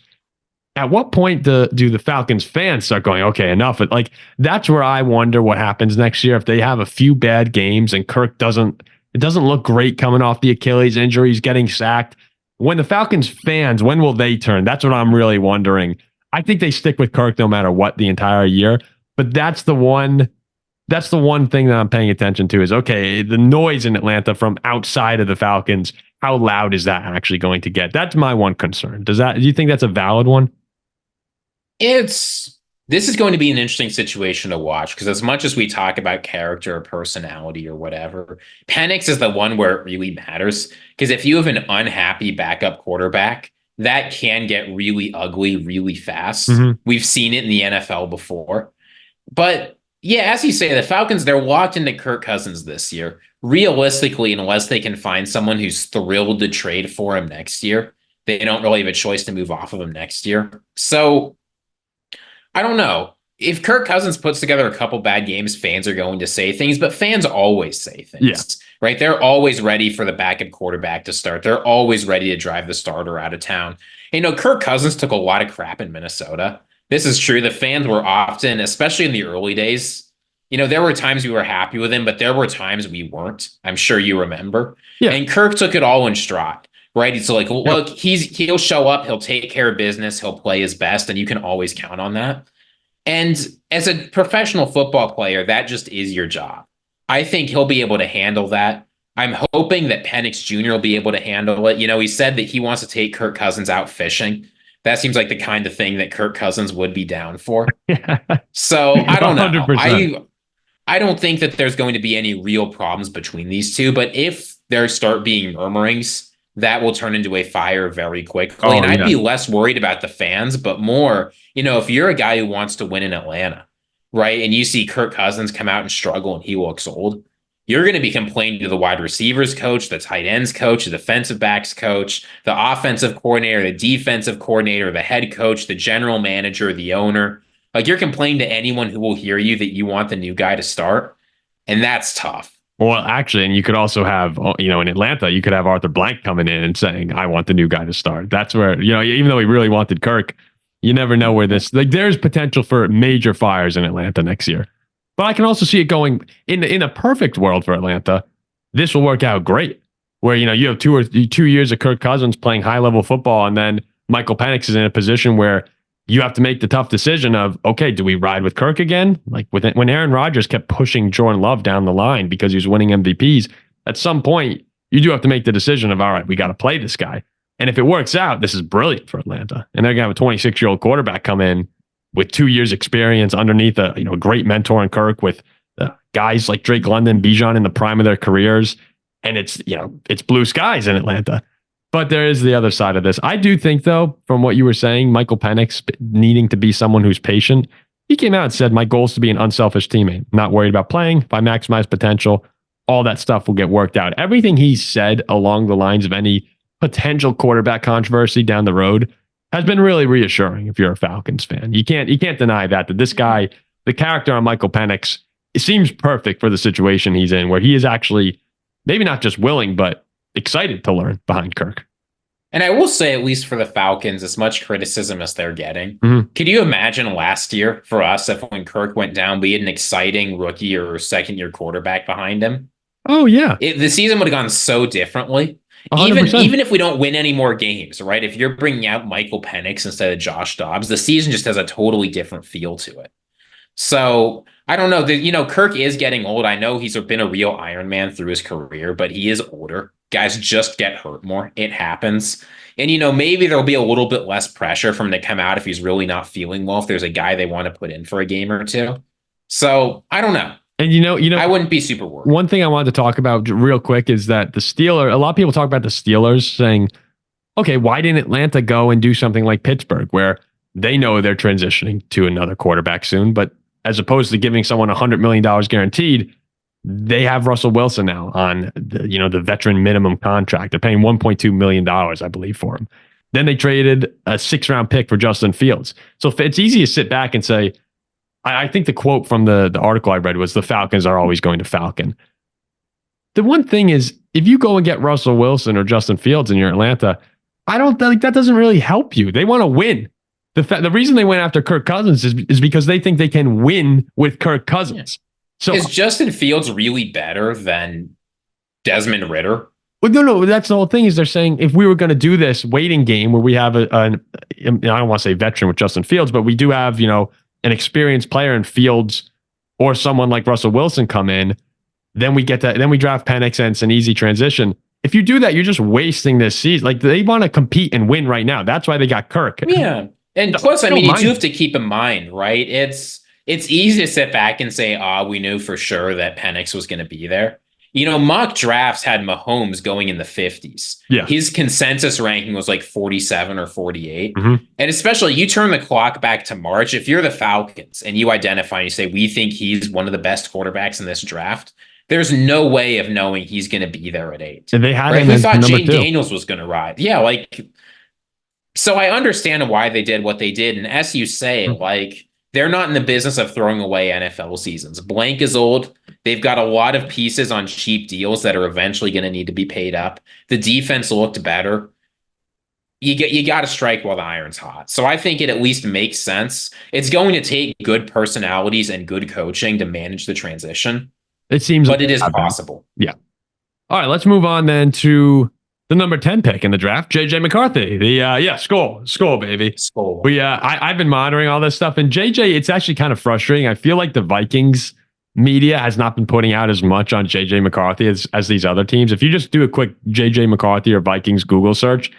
S1: At what point do the Falcons fans start going, okay, enough? Like, that's where I wonder what happens next year if they have a few bad games and Kirk doesn't look great coming off the Achilles injury. He's getting sacked. When the Falcons fans, when will they turn? That's what I'm really wondering. I think they stick with Kirk no matter what the entire year, but that's the one thing that I'm paying attention to is, okay, the noise in Atlanta from outside of the Falcons, how loud is that actually going to get? That's my one concern. Do you think that's a valid one?
S2: It's This is going to be an interesting situation to watch because as much as we talk about character or personality or whatever, Penix is the one where it really matters. Because if you have an unhappy backup quarterback, that can get really ugly really fast. We've seen it in the NFL before. But yeah, as you say, the Falcons, they're locked into Kirk Cousins this year. Realistically, unless they can find someone who's thrilled to trade for him next year, they don't really have a choice to move off of him next year. So I don't know. If Kirk Cousins puts together a couple bad games, fans are going to say things, but fans always say things, right? They're always ready for the backup quarterback to start. They're always ready to drive the starter out of town. Kirk Cousins took a lot of crap in Minnesota. This is true. The fans were often, especially in the early days, there were times we were happy with him, but there were times we weren't. I'm sure you remember. Yeah. And Kirk took it all in stride, right? It's like, look, he'll show up, he'll take care of business, he'll play his best, and you can always count on that. And as a professional football player, that just is your job. I think he'll be able to handle that. I'm hoping that Penix Jr. will be able to handle it. He said that he wants to take Kirk Cousins out fishing. That seems like the kind of thing that Kirk Cousins would be down for. So I don't know. 100%. I don't think that there's going to be any real problems between these two, but if there start being murmurings, that will turn into a fire very quickly. And I'd be less worried about the fans, but more, if you're a guy who wants to win in Atlanta, right, and you see Kirk Cousins come out and struggle and he looks old, you're going to be complaining to the wide receivers coach, the tight ends coach, the defensive backs coach, the offensive coordinator, the defensive coordinator, the head coach, the general manager, the owner. Like, you're complaining to anyone who will hear you that you want the new guy to start, and that's tough.
S1: Well, actually, and you could also have, in Atlanta, you could have Arthur Blank coming in and saying, I want the new guy to start. That's where, even though he really wanted Kirk, you never know where there's potential for major fires in Atlanta next year. But I can also see it going in a perfect world for Atlanta. This will work out great, where, you have 2 years of Kirk Cousins playing high level football, and then Michael Penix is in a position where you have to make the tough decision of, okay, do we ride with Kirk again? Like when Aaron Rodgers kept pushing Jordan Love down the line because he was winning MVPs, at some point, you do have to make the decision of, all right, we got to play this guy. And if it works out, this is brilliant for Atlanta. And they're going to have a 26-year-old quarterback come in with 2 years experience underneath a great mentor in Kirk, with guys like Drake London, Bijan in the prime of their careers. And it's blue skies in Atlanta. But there is the other side of this. I do think, though, from what you were saying, Michael Penix needing to be someone who's patient, he came out and said, my goal is to be an unselfish teammate, not worried about playing. If I maximize potential, all that stuff will get worked out. Everything he said along the lines of any potential quarterback controversy down the road has been really reassuring if you're a Falcons fan. You can't deny that this guy, the character on Michael Penix, it seems perfect for the situation he's in, where he is actually maybe not just willing, but excited to learn behind Kirk.
S2: And I will say, at least for the Falcons, as much criticism as they're getting, could you imagine last year for us if when Kirk went down, we had an exciting rookie or second-year quarterback behind him?
S1: Oh, yeah.
S2: The season would have gone so differently.
S1: 100%.
S2: Even if we don't win any more games, right? If you're bringing out Michael Penix instead of Josh Dobbs, the season just has a totally different feel to it. So I don't know. Kirk is getting old. I know he's been a real Iron Man through his career, but he is older. Guys just get hurt more. It happens. And, maybe there'll be a little bit less pressure for him to come out if he's really not feeling well, if there's a guy they want to put in for a game or two. So I don't know.
S1: And
S2: I wouldn't be super worried.
S1: One thing I wanted to talk about real quick is that a lot of people talk about the Steelers saying, okay, why didn't Atlanta go and do something like Pittsburgh, where they know they're transitioning to another quarterback soon, but as opposed to giving someone $100 million guaranteed, they have Russell Wilson now on the veteran minimum contract. They're paying $1.2 million, I believe, for him. Then they traded a 6th-round pick for Justin Fields. So it's easy to sit back and say, I think the quote from the article I read was, the Falcons are always going to Falcon. The one thing is, if you go and get Russell Wilson or Justin Fields and you're Atlanta, I don't think that doesn't really help you. They want to win. The reason they went after Kirk Cousins is because they think they can win with Kirk Cousins. So
S2: is Justin Fields really better than Desmond Ridder?
S1: Well, no. That's the whole thing. Is they're saying, if we were going to do this waiting game where we have I don't want to say veteran with Justin Fields, but we do have an experienced player in Fields or someone like Russell Wilson come in, then we draft Penix and it's an easy transition. If you do that, you're just wasting this season. Like, they want to compete and win right now. That's why they got Kirk.
S2: Yeah. And plus, I mean, you do have to keep in mind, right? It's easy to sit back and say, we knew for sure that Penix was going to be there. Mock drafts had Mahomes going in the 50s.
S1: Yeah.
S2: His consensus ranking was like 47 or 48.
S1: Mm-hmm.
S2: And especially you turn the clock back to March, if you're the Falcons and you identify and you say, we think he's one of the best quarterbacks in this draft, there's no way of knowing he's going to be there at 8.
S1: And they had
S2: right?
S1: him
S2: Who
S1: as
S2: thought
S1: number
S2: Jayden
S1: 2.
S2: Daniels was going to ride? Yeah, so I understand why they did what they did. And as you say, they're not in the business of throwing away NFL seasons. Blank is old. They've got a lot of pieces on cheap deals that are eventually going to need to be paid up. The defense looked better. You got to strike while the iron's hot. So I think it at least makes sense. It's going to take good personalities and good coaching to manage the transition.
S1: It seems,
S2: but it is possible.
S1: Yeah. All right, let's move on then to the number 10 pick in the draft, JJ McCarthy. Skull, baby.
S2: Skull.
S1: I've been monitoring all this stuff, and JJ, it's actually kind of frustrating. I feel like the Vikings media has not been putting out as much on JJ McCarthy as these other teams. If you just do a quick JJ McCarthy or Vikings Google search,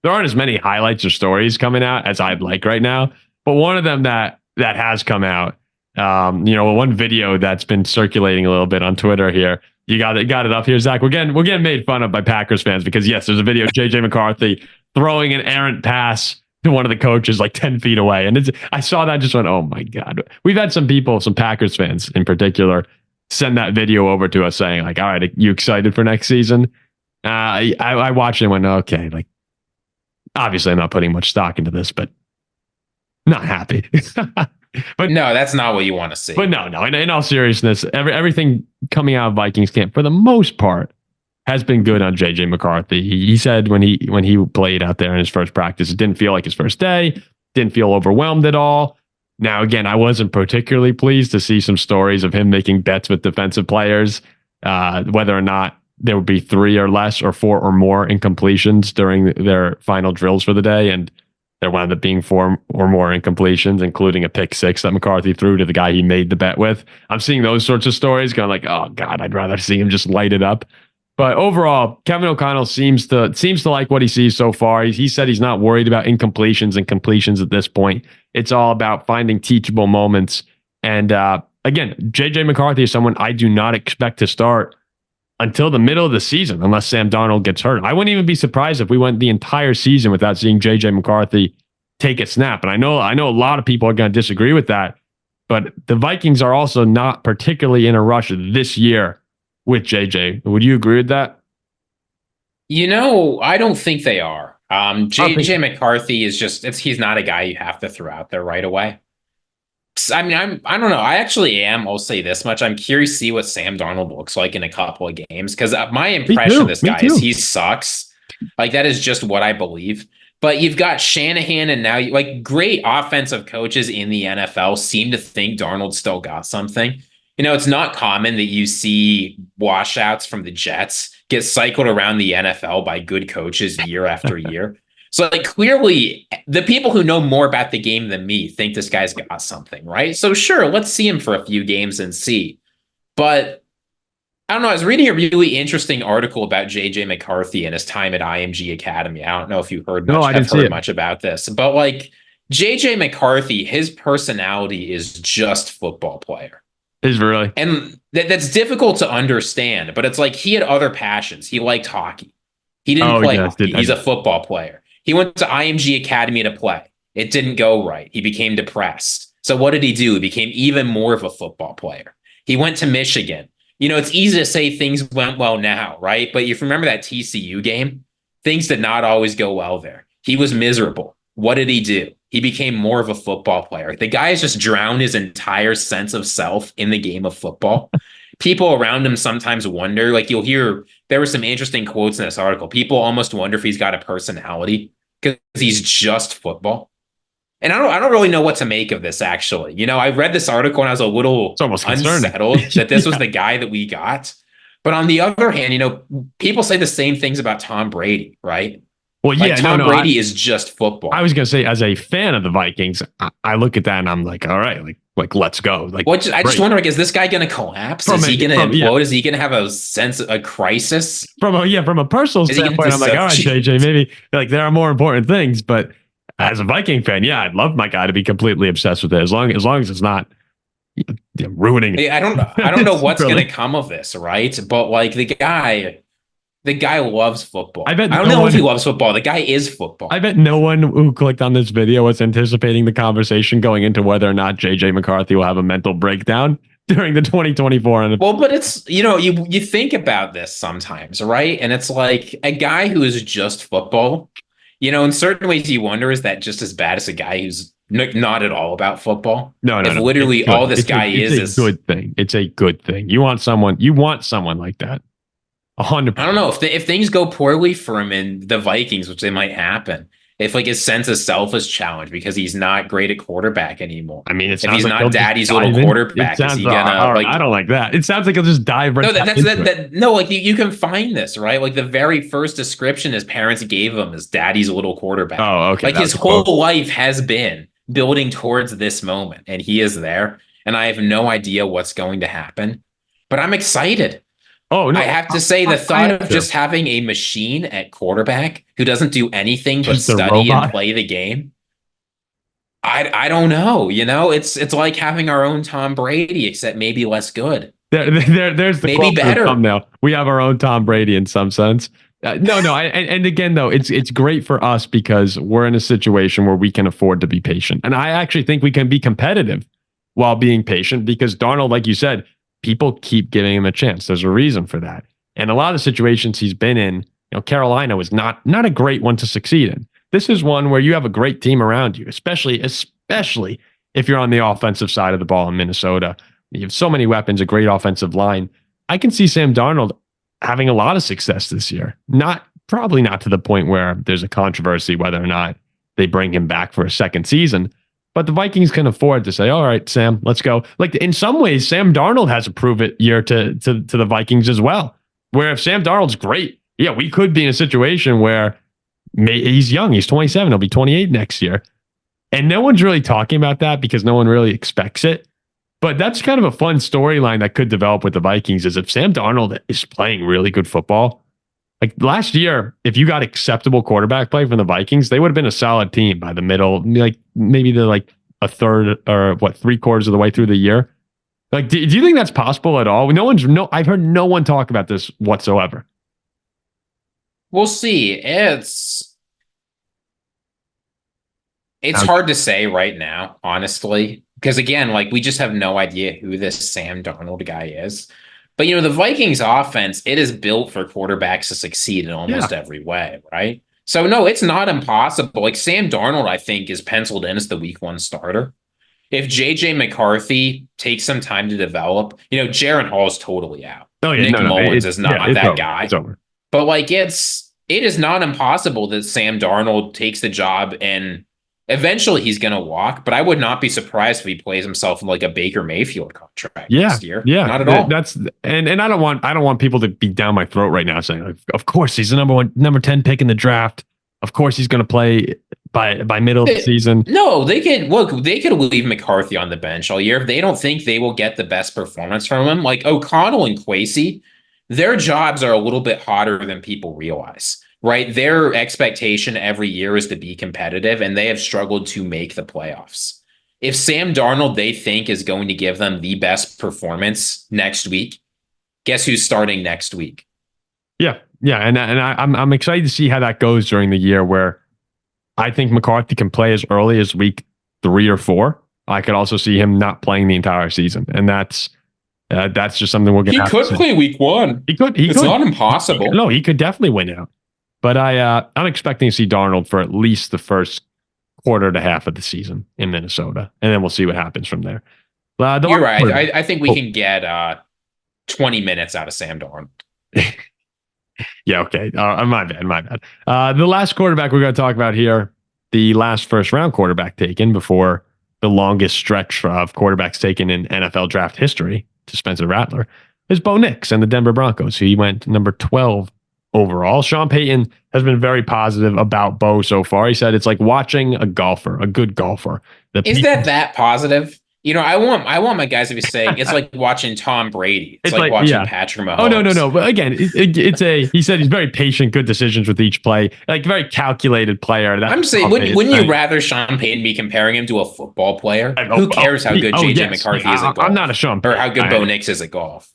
S1: there aren't as many highlights or stories coming out as I'd like right now. But one of them that has come out, one video that's been circulating a little bit on Twitter here. You got it up here, Zach. We're getting made fun of by Packers fans because yes, there's a video of JJ McCarthy throwing an errant pass to one of the coaches like 10 feet away. And I saw that, just went, oh my God. We've had some Packers fans in particular, send that video over to us saying like, all right, are you excited for next season? I watched it and went, okay, like obviously I'm not putting much stock into this, but not happy. But
S2: no, that's not what you want to see.
S1: But no. In all seriousness, everything coming out of Vikings camp, for the most part, has been good on JJ McCarthy. He said when he played out there in his first practice, it didn't feel like his first day. Didn't feel overwhelmed at all. Now, again, I wasn't particularly pleased to see some stories of him making bets with defensive players, whether or not there would be 3 or less or 4 or more incompletions during their final drills for the day, and there wound up being 4 or more incompletions, including a pick 6 that McCarthy threw to the guy he made the bet with. I'm seeing those sorts of stories going like, oh God, I'd rather see him just light it up. But overall, Kevin O'Connell seems to like what he sees so far. He said he's not worried about incompletions and completions at this point. It's all about finding teachable moments. And again, JJ McCarthy is someone I do not expect to start until the middle of the season, unless Sam Darnold gets hurt. I wouldn't even be surprised if we went the entire season without seeing JJ McCarthy take a snap. And I know a lot of people are going to disagree with that, but the Vikings are also not particularly in a rush this year with JJ. Would you agree with that?
S2: I don't think they are. JJ McCarthy is he's not a guy you have to throw out there right away. I mean, I don't know. I actually am. I'll say this much. I'm curious to see what Sam Darnold looks like in a couple of games, because my impression of this guy is he sucks. Like, that is just what I believe. But you've got Shanahan, and now great offensive coaches in the NFL seem to think Darnold still got something. It's not common that you see washouts from the Jets get cycled around the NFL by good coaches year after year. So clearly the people who know more about the game than me think this guy's got something, right? So sure, let's see him for a few games and see. But I don't know. I was reading a really interesting article about JJ McCarthy and his time at IMG Academy. I don't know if you heard much about this, but JJ McCarthy, his personality is just football player.
S1: Is really?
S2: And that's difficult to understand, but it's he had other passions. He liked hockey. He didn't play hockey. He's a football player. He went to IMG Academy to play. It didn't go right. He became depressed. So what did he do? He became even more of a football player. He went to Michigan. It's easy to say things went well now, right? But if you remember that TCU game, things did not always go well there. He was miserable. What did he do? He became more of a football player. The guy has just drowned his entire sense of self in the game of football. People around him sometimes wonder, you'll hear, there were some interesting quotes in this article. People almost wonder if he's got a personality because he's just football. And I don't really know what to make of this, actually. I read this article and I was a little unsettled that this was the guy that we got. But on the other hand, people say the same things about Tom Brady, right?
S1: Well, yeah,
S2: Tom Brady is just football.
S1: I was going to say, as a fan of the Vikings, I look at that and I'm like, all right, let's go. I
S2: just wonder, is this guy going to collapse? Is he going to implode? Yeah. Is he going to have a crisis?
S1: From a personal standpoint, I'm like, all right, JJ, maybe there are more important things. But As a Viking fan, yeah, I'd love my guy to be completely obsessed with it, as long as it's not ruining it.
S2: I don't know what's going to come of this, right? But like the guy loves football. I don't know if he loves football. The guy is football.
S1: I bet no one who clicked on this video was anticipating the conversation going into whether or not JJ McCarthy will have a mental breakdown during the 2024 NFL.
S2: Well, but it's, you think about this sometimes, right? And it's like a guy who is just football, in certain ways you wonder, is that just as bad as a guy who's not at all about football?
S1: No.
S2: Literally all this guy is
S1: a good thing. It's a good thing. You want someone like that. 100%.
S2: I don't know if things go poorly for him in the Vikings, which they might happen. If like his sense of self is challenged because he's not great at quarterback anymore.
S1: I mean,
S2: if he's not daddy's little quarterback, is he gonna?
S1: I don't like that. It sounds like he'll just dive right.
S2: No, like you can find this, right? Like the very first description his parents gave him is daddy's little quarterback.
S1: Oh, okay.
S2: Like his whole life has been building towards this moment, and he is there. And I have no idea what's going to happen, but I'm excited.
S1: Oh, no.
S2: I have to say the thought of just having a machine at quarterback who doesn't do anything but study and play the game. I don't know. It's like having our own Tom Brady, except maybe less good.
S1: There's the
S2: maybe better
S1: thumbnail. We have our own Tom Brady in some sense. And again, though, it's great for us because we're in a situation where we can afford to be patient. And I actually think we can be competitive while being patient because Darnold, like you said, people keep giving him a chance. There's a reason for that. And a lot of situations he's been in, Carolina was not a great one to succeed in. This is one where you have a great team around you, especially if you're on the offensive side of the ball in Minnesota. You have so many weapons, a great offensive line. I can see Sam Darnold having a lot of success this year. Probably not to the point where there's a controversy whether or not they bring him back for a second season. But the Vikings can afford to say, all right, Sam, let's go. Like in some ways, Sam Darnold has a prove it year to the Vikings as well. Where if Sam Darnold's great, yeah, we could be in a situation where he's young. He's 27. He'll be 28 next year. And no one's really talking about that because no one really expects it. But that's kind of a fun storyline that could develop with the Vikings is if Sam Darnold is playing really good football. Like last year, if you got acceptable quarterback play from the Vikings, they would have been a solid team by the middle, like maybe they're like a third or 3/4 of the way through the year. Like, do you think that's possible at all? I've heard no one talk about this whatsoever.
S2: We'll see. It's hard to say right now, honestly, because again, like we just have no idea who this Sam Darnold guy is. But, the Vikings offense, it is built for quarterbacks to succeed in almost every way, right? So, no, it's not impossible. Like Sam Darnold, I think, is penciled in as the week 1 starter. If JJ McCarthy takes some time to develop, Jaren Hall is totally out.
S1: Oh, yeah,
S2: Nick Mullins is not that guy.
S1: It's over.
S2: But, like, it is not impossible that Sam Darnold takes the job and eventually he's going to walk, but I would not be surprised if he plays himself in like a Baker Mayfield contract next year.
S1: Yeah,
S2: not at all.
S1: And I don't want people to be down my throat right now saying, like, of course he's the number 10 pick in the draft. Of course he's going to play by middle of the season.
S2: No, they could leave McCarthy on the bench all year if they don't think they will get the best performance from him. Like O'Connell and Kwesi, their jobs are a little bit hotter than people realize. Right. Their expectation every year is to be competitive, and they have struggled to make the playoffs. If Sam Darnold, they think, is going to give them the best performance next week, guess who's starting next week?
S1: Yeah. And I'm excited to see how that goes during the year where I think McCarthy can play as early as week 3 or 4. I could also see him not playing the entire season. And that's just something we're going to have to see.
S2: He could play week 1.
S1: He could.
S2: It's not impossible.
S1: No, he could definitely win out. But I'm expecting to see Darnold for at least the first quarter to half of the season in Minnesota, and then we'll see what happens from there.
S2: You're right. I think we can get 20 minutes out of Sam Darnold.
S1: Yeah, okay. My bad. The last quarterback we're going to talk about here, the last first-round quarterback taken before the longest stretch of quarterbacks taken in NFL draft history to Spencer Rattler, is Bo Nix and the Denver Broncos. He went number 12 overall. Sean Payton has been very positive about Bo so far. He said it's like watching a good golfer.
S2: Is that positive? I want my guys to be saying it's like watching Tom Brady. It's like watching
S1: yeah.
S2: Patrick Mahomes.
S1: Oh, no. But again, he said he's very patient, good decisions with each play, like very calculated player.
S2: I'm saying, wouldn't you rather Sean Payton be comparing him to a football player? Who cares how good JJ McCarthy is at golf?
S1: I'm not a Sean Payton,
S2: or how good Bo Nix is at golf.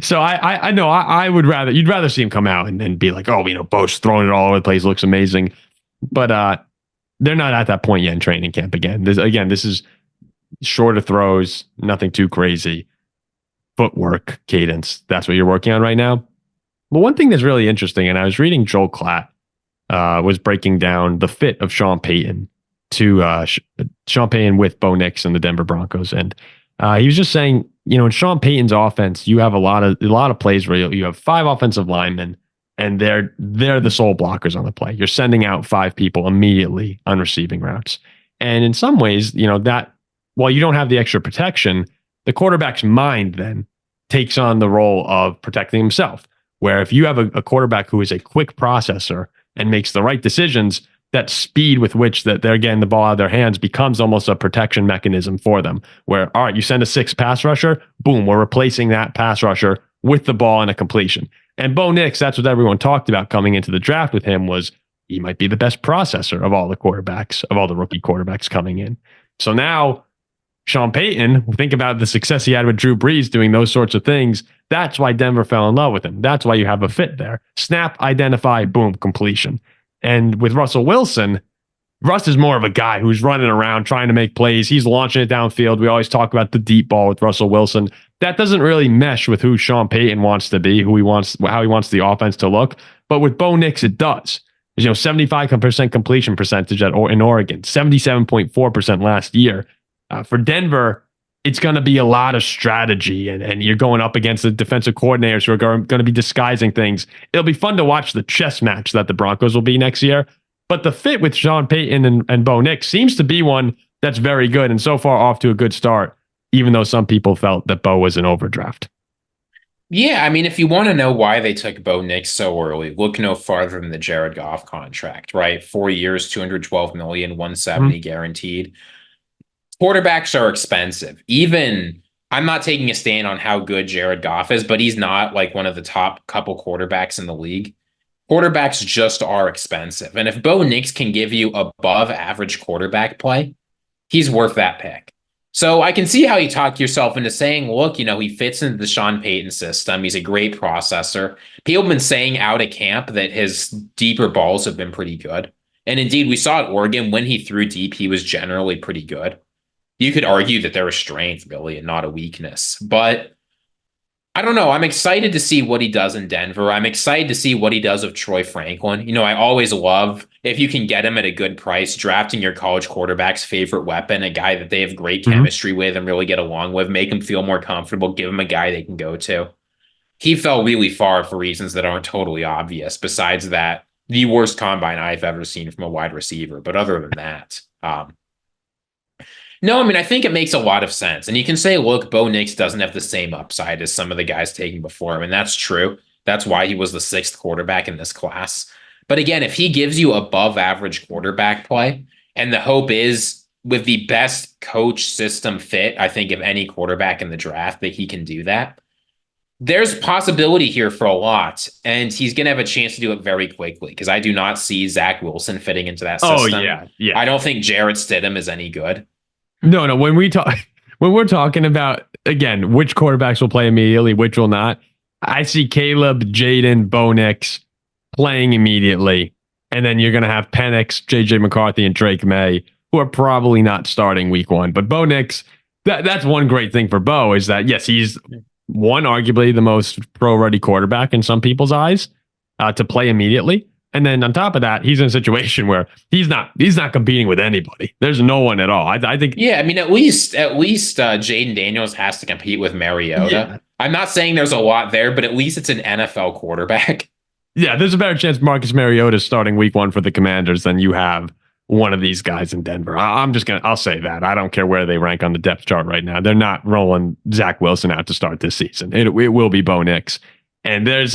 S1: So I know I would rather, you'd rather see him come out and be like, oh, Bo's throwing it all over the place, looks amazing. But they're not at that point yet in training camp again. This is shorter throws, nothing too crazy. Footwork, cadence. That's what you're working on right now. But one thing that's really interesting, and I was reading Joel Klatt was breaking down the fit of Sean Payton to Sean Payton with Bo Nix and the Denver Broncos. And he was just saying, in Sean Payton's offense, you have a lot of plays where you have 5 offensive linemen, and they're the sole blockers on the play. You're sending out 5 people immediately on receiving routes. And in some ways, that while you don't have the extra protection, the quarterback's mind then takes on the role of protecting himself. Where if you have a quarterback who is a quick processor and makes the right decisions, that speed with which that they're getting the ball out of their hands becomes almost a protection mechanism for them. Where, all right, you send a 6 pass rusher, boom, we're replacing that pass rusher with the ball and a completion. And Bo Nix, that's what everyone talked about coming into the draft with him, was he might be the best processor of all the quarterbacks, of all the rookie quarterbacks coming in. So now Sean Payton, think about the success he had with Drew Brees doing those sorts of things. That's why Denver fell in love with him. That's why you have a fit there. Snap, identify, boom, completion. And with Russell Wilson, Russ is more of a guy who's running around trying to make plays. He's launching it downfield. We always talk about the deep ball with Russell Wilson. That doesn't really mesh with who Sean Payton wants to be, how he wants the offense to look. But with Bo Nix, it does. 75% completion percentage in Oregon, 77.4% last year. For Denver, it's going to be a lot of strategy, and you're going up against the defensive coordinators who are going to be disguising things. It'll be fun to watch the chess match that the Broncos will be next year. But the fit with Sean Payton and Bo Nix seems to be one that's very good, and so far off to a good start, even though some people felt that Bo was an overdraft.
S2: Yeah, I mean, if you want to know why they took Bo Nix so early, look no farther than the Jared Goff contract, right? 4 years, $212 million, $170 guaranteed. Quarterbacks are expensive. Even I'm not taking a stand on how good Jared Goff is, but he's not like one of the top couple quarterbacks in the league. Quarterbacks just are expensive. And if Bo Nix can give you above average quarterback play, he's worth that pick. So I can see how you talk yourself into saying, look, he fits into the Sean Payton system. He's a great processor. People have been saying out of camp that his deeper balls have been pretty good. And indeed, we saw at Oregon when he threw deep, he was generally pretty good. You could argue that they're a strength, really, and not a weakness. But I don't know. I'm excited to see what he does in Denver. I'm excited to see what he does with Troy Franklin. I always love, if you can get him at a good price, drafting your college quarterback's favorite weapon, a guy that they have great chemistry with and really get along with, make him feel more comfortable, give him a guy they can go to. He fell really far for reasons that aren't totally obvious. Besides that, the worst combine I've ever seen from a wide receiver. But other than that, no, I mean, I think it makes a lot of sense. And you can say, look, Bo Nix doesn't have the same upside as some of the guys taken before him. And that's true. That's why he was the 6th quarterback in this class. But again, if he gives you above average quarterback play, and the hope is with the best coach system fit, I think, of any quarterback in the draft, that he can do that, there's possibility here for a lot. And he's going to have a chance to do it very quickly, because I do not see Zach Wilson fitting into that system.
S1: Oh, yeah.
S2: I don't think Jarrett Stidham is any good.
S1: No. When we're talking about, again, which quarterbacks will play immediately, which will not, I see Caleb, Jayden, Bo Nix playing immediately. And then you're going to have Penix, JJ McCarthy, and Drake Maye, who are probably not starting week 1. But Bo Nix, that's one great thing for Bo, is that, yes, he's arguably the most pro-ready quarterback in some people's eyes to play immediately. And then on top of that, he's in a situation where he's not competing with anybody. There's no one at all. I think.
S2: Yeah, I mean, at least Jayden Daniels has to compete with Mariota. Yeah. I'm not saying there's a lot there, but at least it's an NFL quarterback.
S1: Yeah, there's a better chance Marcus Mariota is starting week 1 for the Commanders than you have one of these guys in Denver. I'll say that. I don't care where they rank on the depth chart right now. They're not rolling Zach Wilson out to start this season. It will be Bo Nix. And there's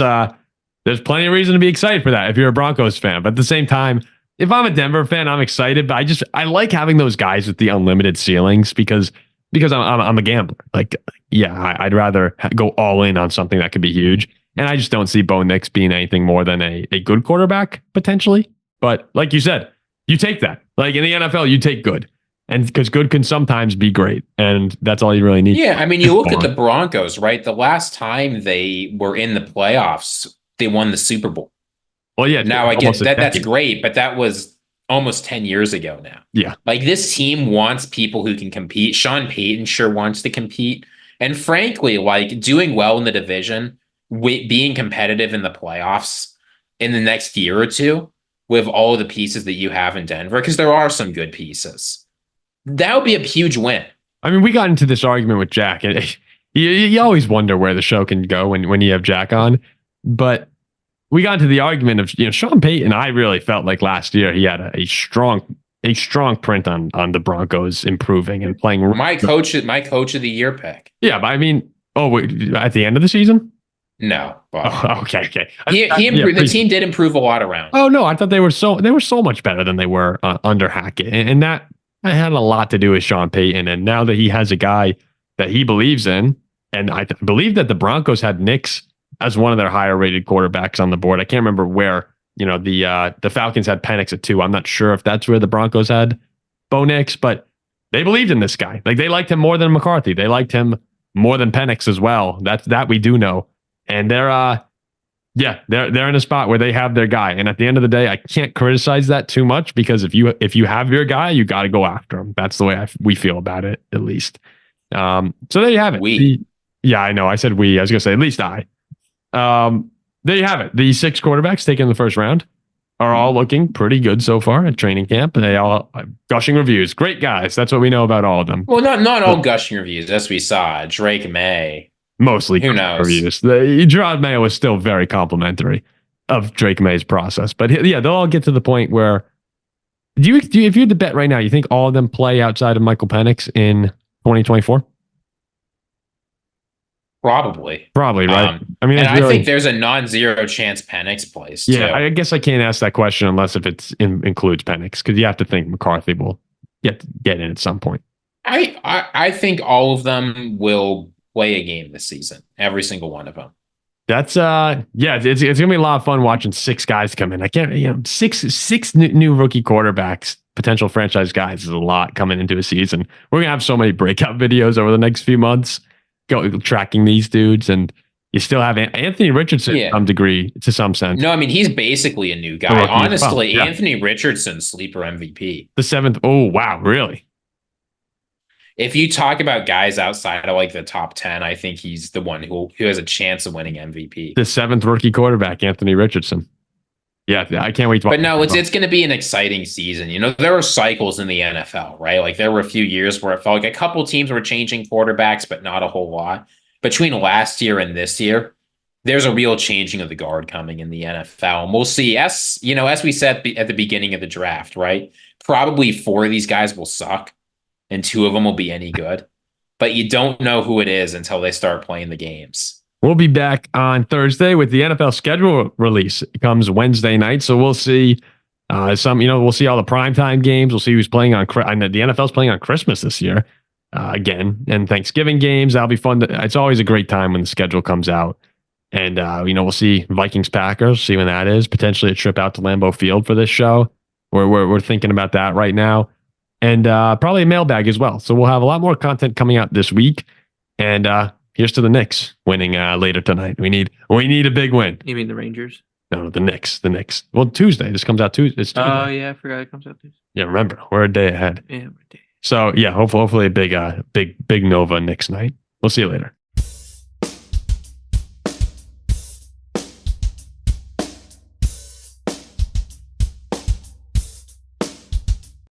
S1: plenty of reason to be excited for that if you're a Broncos fan. But at the same time, if I'm a Denver fan, I'm excited. But I like having those guys with the unlimited ceilings, because because I'm a gambler. Like, yeah, I'd rather go all in on something that could be huge. And I just don't see Bo Nix being anything more than a good quarterback potentially. But like you said, you take that. Like in the NFL, you take good. And because good can sometimes be great. And that's all you really need.
S2: Yeah, I mean, you look at the Broncos, right? The last time they were in the playoffs, they won the Super Bowl.
S1: Well, yeah.
S2: Now I get that that's great, but that was almost 10 years ago now.
S1: Yeah.
S2: Like this team wants people who can compete. Sean Payton sure wants to compete. And frankly, like doing well in the division, being competitive in the playoffs in the next year or two with all of the pieces that you have in Denver, because there are some good pieces. That would be a huge win.
S1: I mean, we got into this argument with Jack, and you always wonder where the show can go when you have Jack on. But we got into the argument of, Sean Payton. I really felt like last year he had a strong print on the Broncos improving and playing.
S2: My coach of the year pick.
S1: Yeah, but I mean, at the end of the season?
S2: No.
S1: Okay.
S2: He improved. The team did improve a lot around.
S1: Oh no, I thought they were so much better than they were under Hackett, and that had a lot to do with Sean Payton. And now that he has a guy that he believes in, and I believe that the Broncos had Nix as one of their higher rated quarterbacks on the board. I can't remember where. The Falcons had Penix at 2. I'm not sure if that's where the Broncos had Bo Nix, but they believed in this guy. Like they liked him more than McCarthy. They liked him more than Penix as well. That we do know. And they're in a spot where they have their guy. And at the end of the day, I can't criticize that too much, because if you have your guy, you got to go after him. That's the way we feel about it, at least. So there you have it. Yeah, I know. I said we. I was gonna say at least I. There you have it. The 6 quarterbacks taken in the first round are all looking pretty good so far at training camp. They all gushing reviews. Great guys. That's what we know about all of them.
S2: Well, not all gushing reviews. As we saw, Drake Maye.
S1: Mostly
S2: who knows?
S1: Reviews. Gerard Mayo was still very complimentary of Drake Maye's process. But yeah, they'll all get to the point where if you had to bet right now, you think all of them play outside of Michael Penix in 2024?
S2: Probably,
S1: right? I mean,
S2: and I think there's a non-zero chance Penix plays too.
S1: Yeah, I guess I can't ask that question unless if it includes Penix, because you have to think McCarthy will get in at some point.
S2: I think all of them will play a game this season. Every single one of them.
S1: That's it's gonna be a lot of fun watching 6 guys come in. I can't six new rookie quarterbacks, potential franchise guys is a lot coming into a season. We're gonna have so many breakout videos over the next few months. Tracking these dudes, and you still have Anthony Richardson to some degree, to some sense.
S2: No, I mean, he's basically a new guy. Honestly, Anthony Richardson, sleeper MVP.
S1: The 7th. Oh, wow. Really?
S2: If you talk about guys outside of like the top 10, I think he's the one who has a chance of winning MVP.
S1: The 7th rookie quarterback, Anthony Richardson. Yeah, I can't wait to watch.
S2: But no, it's going to be an exciting season. There are cycles in the NFL, right? Like there were a few years where it felt like a couple teams were changing quarterbacks, but not a whole lot. Between last year and this year, there's a real changing of the guard coming in the NFL. And we'll see, as we said at the beginning of the draft, right? Probably 4 of these guys will suck and 2 of them will be any good. But you don't know who it is until they start playing the games.
S1: We'll be back on Thursday with the NFL schedule release. It comes Wednesday night, so we'll see we'll see all the primetime games. We'll see who's playing on. The NFL's playing on Christmas this year again, and Thanksgiving games. That'll be fun. It's always a great time when the schedule comes out, and we'll see Vikings Packers. See when that is. Potentially a trip out to Lambeau Field for this show. We're thinking about that right now, and probably a mailbag as well. So we'll have a lot more content coming out this week, and. Here's to the Knicks winning later tonight. We need a big win.
S3: You mean the Rangers?
S1: No, the Knicks. The Knicks. Well, Tuesday. This comes out Tuesday. It's Tuesday.
S3: Oh yeah, I forgot it comes out Tuesday.
S1: Yeah, remember we're a day ahead.
S3: Yeah, we're a day.
S1: So yeah, hopefully a big Nova Knicks night. We'll see you later.